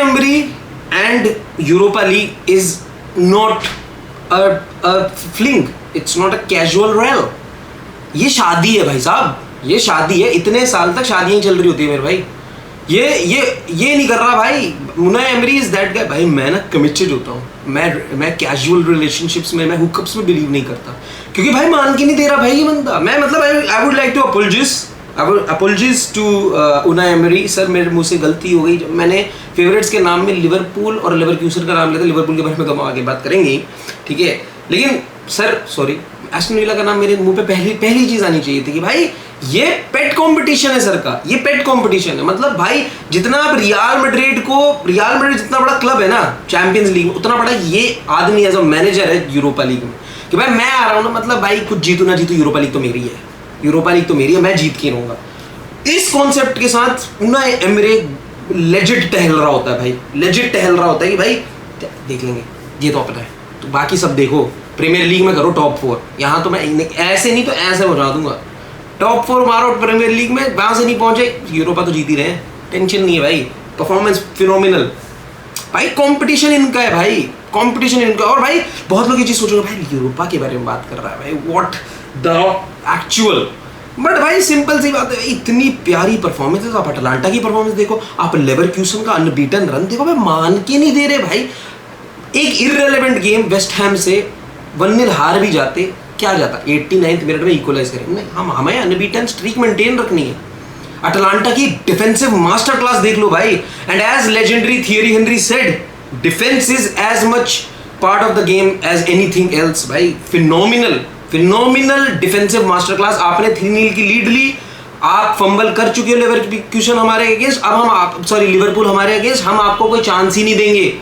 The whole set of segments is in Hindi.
Emery and Europa League is not a fling, it's not a casual rail. ये शादी है भाई साहब, ये शादी है। इतने साल तक शादियां चल रही होती है मेरे भाई। ये नहीं कर रहा भाई। Unai emery is that guy. भाई मैं ना कमिटेड होता हूँ, मैं कैजुअल रिलेशनशिप्स में, मैं हुकअप्स में बिलीव नहीं करता, क्योंकि भाई मान के नहीं दे रहा भाई ये बंदा। मैं मतलब I would like to apologies to Unai Emery. Sir मेरे मुंह से गलती हो गई, जब मैंने फेवरेट्स के नाम में लिवरपूल और लेवरक्यूसन का नाम लिया था। लिवरपूल के बारे में हम आगे बात करेंगे, ठीक है, लेकिन सर सॉरी, एस्टन विला का नाम मेरे मुंह पे पहली चीज आनी चाहिए थी कि भाई ये पेट कंपटीशन है सर का, ये पेट कंपटीशन है। मतलब भाई जितना आप रियल मैड्रिड जितना बड़ा क्लब है ना चैंपियंस लीग में, उतना बड़ा ये आदमी एज अ मैनेजर है यूरोपा लीग में, कि भाई मैं आ रहा हूँ ना, मतलब भाई कुछ जीतू ना जीतू, यूरोपा लीग तो मेरी है, यूरोपा लीग तो मेरी है, मैं जीत के रहूंगा। इस कॉन्सेप्ट के साथ उनाई एमरी लेजिट टहल रहा होता है भाई, लेजिट टहल रहा होता है कि भाई देख लेंगे, ये तो अपना है, तो बाकी सब देखो, प्रीमियर लीग में करो टॉप 4। यहाँ तो मैं ऐसे नहीं तो ऐसे बजा दूंगा, टॉप 4 मारो प्रीमियर लीग में, वहां से नहीं पहुंचे, यूरोपा तो जीत ही रहे हैं, टेंशन नहीं है भाई। परफॉर्मेंस फिनोमिनल भाई, कंपटीशन इनका है भाई, कंपटीशन इनका। और भाई बहुत लोग ये चीज सोचोगे भाई यूरोपा के बारे में बात कर रहा है भाई, व्हाट द एक्चुअल। बट भाई सिंपल सी बात है, इतनी प्यारी परफॉर्मेंस। आप अटलांटा की परफॉर्मेंस देखो, आप लेवरक्यूसन का अनबीटन रन देखो, भाई मान के नहीं दे रहे भाई। एक इररिलेवेंट गेम वेस्ट हैम से 1-0 हार भी जाते, क्या जाता, 89th मिनट में इक्वलाइज करेंगे। नहीं, हमें अनबीटन स्ट्रीक मेंटेन रखनी है। अटलांटा की डिफेंसिव मास्टर क्लास देख लो भाई। And as legendary Thierry Henry said, defence is as much part of the game as anything else. भाई फिनोमिनल डिफेंसिव मास्टर क्लास। आपने 3-0 की लीड ली, आप फंबल कर चुके हो लेवरक्यूसन हमारे अगेंस्ट, अब लिवरपूल हमारे अगेंस्ट, हम आपको कोई चांस ही नहीं देंगे,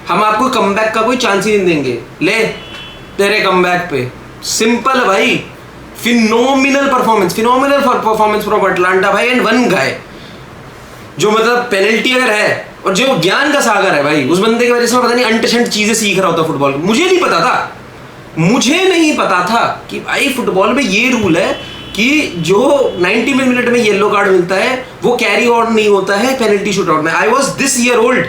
हम आपको कमबैक का कोई चांस ही नहीं देंगे। ले तेरे कमबैक पे, सिंपल है भाई। फिनोमिनल परफॉर्मेंस फ्रॉम अटलांटा भाई। एंड वन गाय जो मतलब पेनल्टी अगर है, और जो ज्ञान का सागर है भाई, उस बंदे की वजह से पता नहीं अनटचेंट चीजें सीख रहा होता फुटबॉल। मुझे नहीं पता था कि भाई फुटबॉल में ये रूल है कि जो 90 मिनट में येलो कार्ड मिलता है वो कैरी ऑन नहीं होता है पेनल्टी शूटआउट में। I was this year old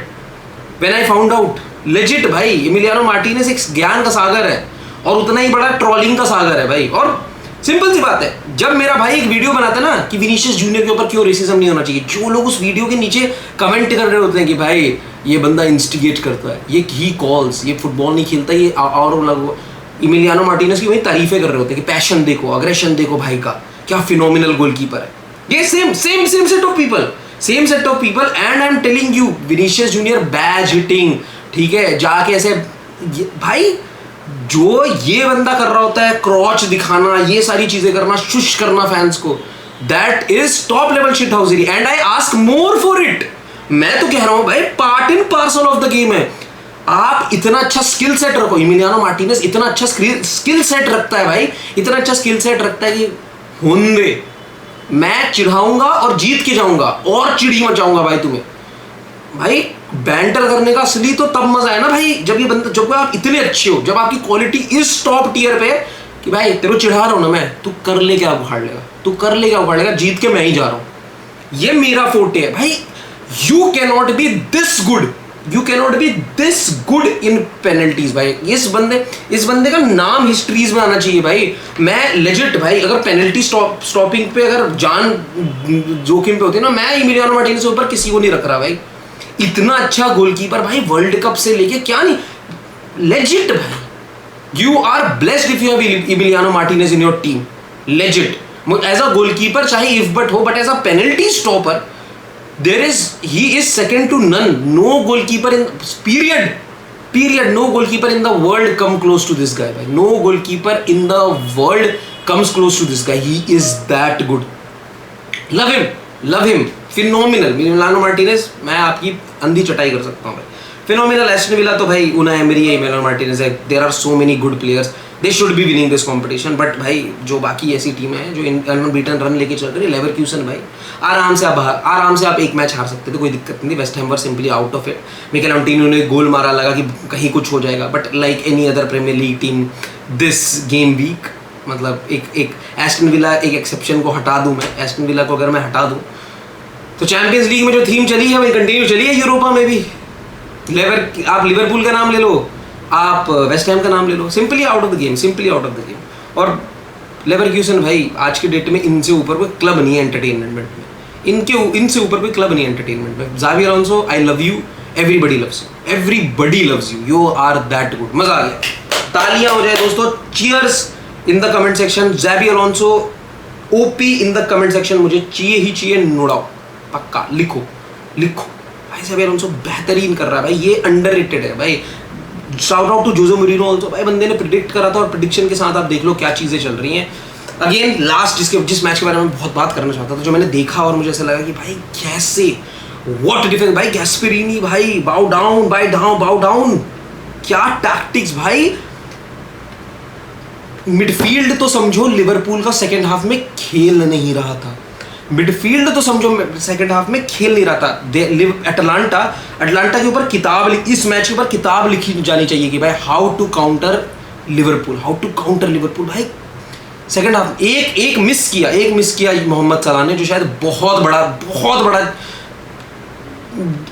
when I found out. Legit भाई, एमिलियानो मार्टिनेज एक ज्ञान का सागर है और उतना ही बड़ा ट्रोलिंग का सागर है भाई। और सिंपल सी बात है, जब मेरा भाई एक वीडियो बनाता है ना कि विनीशियस जूनियर के ऊपर क्यों रेसिज्म नहीं होना चाहिए, जो लोग उस वीडियो के नीचे कमेंट कर रहे होते हैं कि भाई ये बंदा इंस्टिगेट करता है, ये ही कॉल्स, ये फुटबॉल नहीं खेलता, ये और लोग एमिलियानो मार्टिनेज की वही तारीफें कर रहे होते हैं कि पैशन देखो, अग्रेशन देखो भाई का, क्या फिनोमिनल गोलकीपर है। ये same set of people and I am telling you, Vinicius Junior badge hitting, ठीक है, जाके ऐसे भाई जो ये बंदा कर रहा होता है, क्रॉच दिखाना, ये सारी चीजें करना, शुश करना फैंस को, that is top level shithousery and I ask more for it. मैं तो कह रहा हूं भाई, part and parcel of the game है। आप इतना अच्छा स्किल सेट रखो, एमिलियानो मार्टिनेज इतना अच्छा स्किल सेट रखता है भाई, इतना अच्छा स्किल सेट रखता है कि होंगे, मैं चिढ़ाऊंगा और जीत के जाऊंगा और चिड़ी मचाऊंगा भाई तुम्हें। भाई बैंटर करने का असली तो तब मजा है ना भाई, जब आप इतने अच्छे हो, जब आपकी क्वालिटी इस टॉप टियर पे कि भाई तेरे को चिढ़ा रहा हूं ना मैं, तू कर ले क्या उखाड़ लेगा, जीत के मैं ही जा रहा हूं। ये मेरा फोर्टे है भाई। You cannot be this good in penalties भाई। इस बंदे का नाम हिस्ट्रीज में आना चाहिए भाई। मैं लेजिट भाई, अगर पेनल्टी स्टॉपिंग पे अगर जान जोखिम पे होती है ना, मैं एमिलियानो मार्टिनेज से ऊपर किसी को नहीं रख रहा भाई। इतना अच्छा गोलकीपर भाई, वर्ल्ड कप से लेके क्या नहीं, लेजिट भाई। You are blessed if you have Emiliano Martinez in your team, legit. As a goalkeeper चाहे इफ बट हो, but as a penalty stopper he is second to none. No goalkeeper in period no goalkeeper in the world come close to this guy bhai. No goalkeeper in the world comes close to this guy. He is that good. Love him. Phenomenal. Emiliano Martinez, मैं आपकी अंधी चटाई कर सकता हूँ भाई। फिनोमिनल। एस्टन विला तो भाई उनाई एमरी है, एमिलियानो मार्टिनेज है। There are so many good players, they should be winning this competition. But भाई जो बाकी ऐसी टीमें हैं जो अनबीटन रन लेके चल रही है, लेवरक्यूसन भाई आराम से आप एक मैच हार सकते थे, कोई दिक्कत नहीं। West Ham were simply out of it. Michail Antonio ने गोल मारा, लगा कि कहीं कुछ हो जाएगा, but like any other Premier League team this game week, मतलब एक एस्टन विला, एक एक्सेप्शन को हटा दूं मैं, एस्टन विला को अगर मैं हटा दूं तो चैंपियंस लीग में जो थीम चली है वही कंटिन्यू चली है यूरोपा में भी। आप लिवरपूल का नाम ले लो, आप वेस्ट हैम का नाम ले लो, simply out of the game, simply out of the game. और लेवरक्यूसन भाई आज के डेट में इनसे ऊपर कोई क्लब नहीं है एंटरटेनमेंट में, इनसे ऊपर कोई क्लब नहीं है एंटरटेनमेंट में। ज़ावी Alonso, I love you, everybody loves you, everybody loves you, you are that good. मजा आ गया, तालियां हो जाए दोस्तों, cheers in the comment section. ज़ावी Alonso OP in the comment section, मुझे चाहिए ही चाहिए, नोड़ाओ, पक्का लिखो लिखो भाई। ज़ावी अलोंसो बेहतरीन कर रहा है भाई, ये अंडररेटेड है भाई। Shout out to Jose Mourinho also, भाई बंदे ने प्रिडिक्ट करा था और प्रिडिक्शन के साथ आप देख लो क्या चीज़ें चल रही हैं। अगेन लास्ट जिस मैच के बारे में बहुत बात करना चाहता था, जो मैंने देखा और मुझे ऐसा लगा कि भाई कैसे, व्हाट डिफेंस भाई, गैस्पेरिनी भाई, बाउ डाउन, क्या टैक्टिक्स भाई। मिडफील्ड तो समझो लिवरपूल का सेकंड हाफ में खेल नहीं रहा था, मिडफील्ड तो समझो सेकंड हाफ में खेल नहीं रहा था। अटलांटा के ऊपर इस मैच के ऊपर किताब लिखी जानी चाहिए कि भाई हाउ टू काउंटर लिवरपूल भाई। सेकंड हाफ एक मिस किया मोहम्मद सलाह ने, जो शायद बहुत बड़ा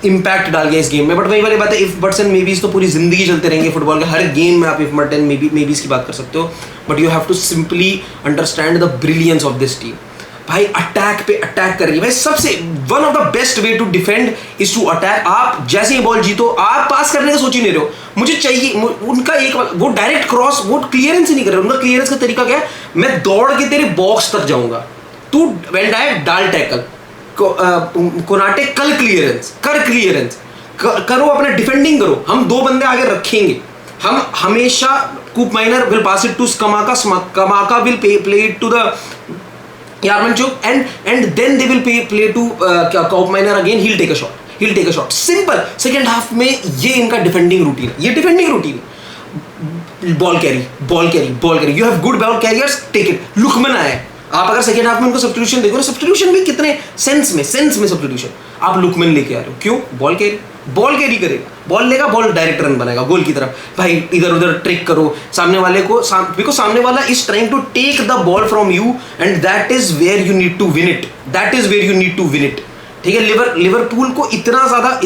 इम्पैक्ट डाल गया इस गेम में। बट वही वाली बात है, इफ बट्स एंड मेबीज तो पूरी जिंदगी चलते रहेंगे फुटबॉल के, हर गेम में आप इफ बट एंड मेबीज की बात कर सकते हो, but you have to simply understand the brilliance of this team. भाई अटैक पे अटैक कर रही है भाई, सबसे one of the best way to defend is to attack. आप जैसे ही बॉल जीतो, आप पास करने का सोच ही नहीं रहे हो, मुझे चाहिए उनका वो डायरेक्ट क्रॉस, वो क्लियरेंस ही नहीं कर रहे। उनका क्लियरेंस का तरीका क्या है, मैं दौड़ के तेरे बॉक्स तक जाऊंगा, तू वेन डायरेक्ट डाल टैकल, कोनाटे कर क्लियरेंस करो, अपना डिफेंडिंग करो, हम दो बंदे आगे रखेंगे, हम हमेशा Koopmeiners will pass it to Scamacca will play it to the Yarmolenko and then they will play to Koop Minor again, he'll take a shot, simple। Second half में ये इनका defending routine, ball carry, you have good ball carriers, take it. Lookman आया, आप अगर सेकेंड हाफ में उनको सब्स्टिट्यूशन देखो ना, सब्स्टिट्यूशन भी कितने सेंस में सब्स्टिट्यूशन, आप लुकमन लेके आ रहे हो, क्यों? बॉल कैरी करेगा, बॉल लेगा, बॉल डायरेक्ट रन बनाएगा गोल की तरफ। भाई इधर उधर ट्रिक करो सामने वाले को, बिकॉज सामने वाला is trying to take the ball from you and that is where you need to win it, ठीक है। लिवरपूल को इतना ज्यादा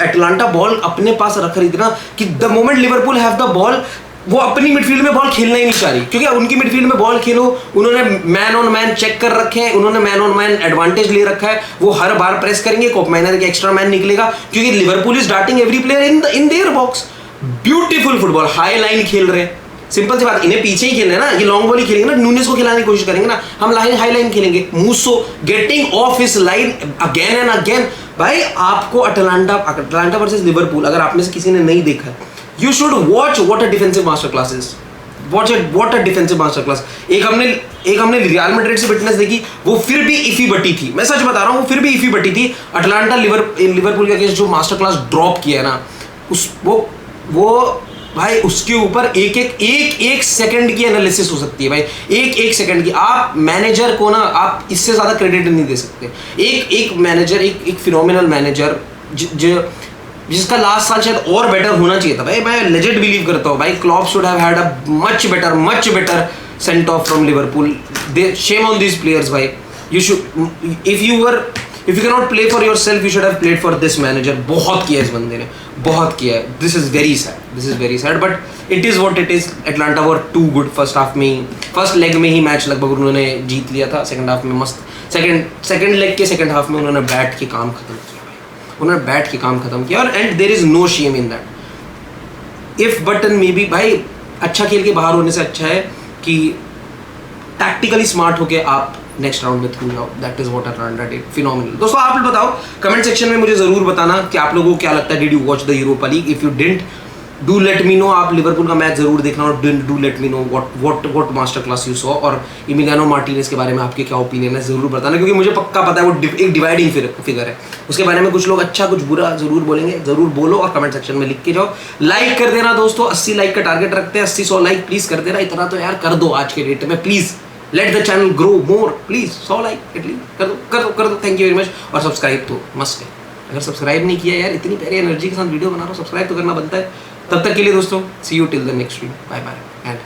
एटलांटा बॉल अपने पास रख रही थी ना, कि the moment Liverpool have the ball, वो अपनी मिडफील्ड में बॉल खेलना ही नहीं चाह रही, क्योंकि उनकी मिडफील्ड में बॉल खेलो, उन्होंने मैन ऑन मैन चेक कर रखे हैं, उन्होंने मैन ऑन मैन एडवांटेज ले रखा है, वो हर बार प्रेस करेंगे, कोप माइनर के एक्स्ट्रा मैन निकलेगा, क्योंकि Liverpool is darting every player in their box. Beautiful football, high line खेल रहे हैं, सिंपल सी बात, इन्हें पीछे ही खेलना है ना, ये लॉन्ग बॉल ही खेलेंगे ना, नूनेस को खिलाने की कोशिश करेंगे ना, हम हाई लाइन खेलेंगे। Musso getting off his line again and again. भाई आपको अटलांटा वर्सेस लिवरपूल, अगर आप में से किसी ने नहीं देखा है, you should watch what a defensive masterclass is, what a defensive masterclass। एक हमने रियल मैड्रिड से फिटनेस देखी, वो फिर भी इफी बटी थी, मैं सच बता रहा हूँ, वो फिर भी इफी बटी थी। अटलांटा लिवरपूल के अगेंस्ट जो मास्टर क्लास ड्रॉप किया है ना, वो भाई उसके ऊपर एक सेकंड की एनालिसिस हो सकती है भाई, एक सेकंड की। आप मैनेजर को ना, आप इससे ज्यादा क्रेडिट नहीं दे सकते। एक मैनेजर, एक फिनोमिनल मैनेजर जिसका लास्ट साल शायद और बेटर होना चाहिए था भाई, मैं लेजेंड बिलीव करता हूँ भाई, Klopp should have had a much better send off from Liverpool. Shame on these players भाई, you should if you can not play for yourself, you should have played for this manager. बहुत किया इस बंदे ने, बहुत किया है। This is very sad but it is what it is. Atalanta were too good first half में ही, फर्स्ट लेग में ही मैच लगभग उन्होंने जीत लिया था। सेकंड हाफ में मस्त, सेकंड लेग के सेकंड हाफ में उन्होंने बैठ के काम खत्म किया और and there is no shame in that. If but and maybe भाई, अच्छा खेल के बाहर होने से अच्छा है कि टैक्टिकली स्मार्ट होके आप नेक्स्ट राउंड में थ्रू जाओ। That is what Atlanta did, phenomenal. दोस्तों आप लोग बताओ कमेंट सेक्शन में, मुझे जरूर बताना कि आप लोगों को क्या लगता है। Did you watch the Europa league? If you didn't, do let me know. आप लिवरपूल का मैच जरूर देखना और do let me know what master class you saw, और इमिलियानो मार्टिनेज के बारे में आपके क्या ओपिनियन है जरूर बताना, क्योंकि मुझे पक्का पता है वो एक डिवाइडिंग फिगर है। उसके बारे में कुछ लोग अच्छा कुछ बुरा जरूर बोलेंगे, जरूर बोलो और कमेंट सेक्शन में लिख के जाओ। लाइक कर देना दोस्तों, 80 लाइक का टारगेट रखते हैं, 80-100 लाइक प्लीज कर देना। इतना तो यार कर दो आज के डेट में please, let the channel grow more please. 100 like at least कर दो। Thank you very much. और सब्सक्राइब तो मस्ट है, अगर सब्सक्राइब नहीं किया यार, इतनी प्यारी एनर्जी के साथ वीडियो बना रहा हूँ, सब्सक्राइब तो करना बनता है। तब तक के लिए दोस्तों, see you till the next video, bye bye and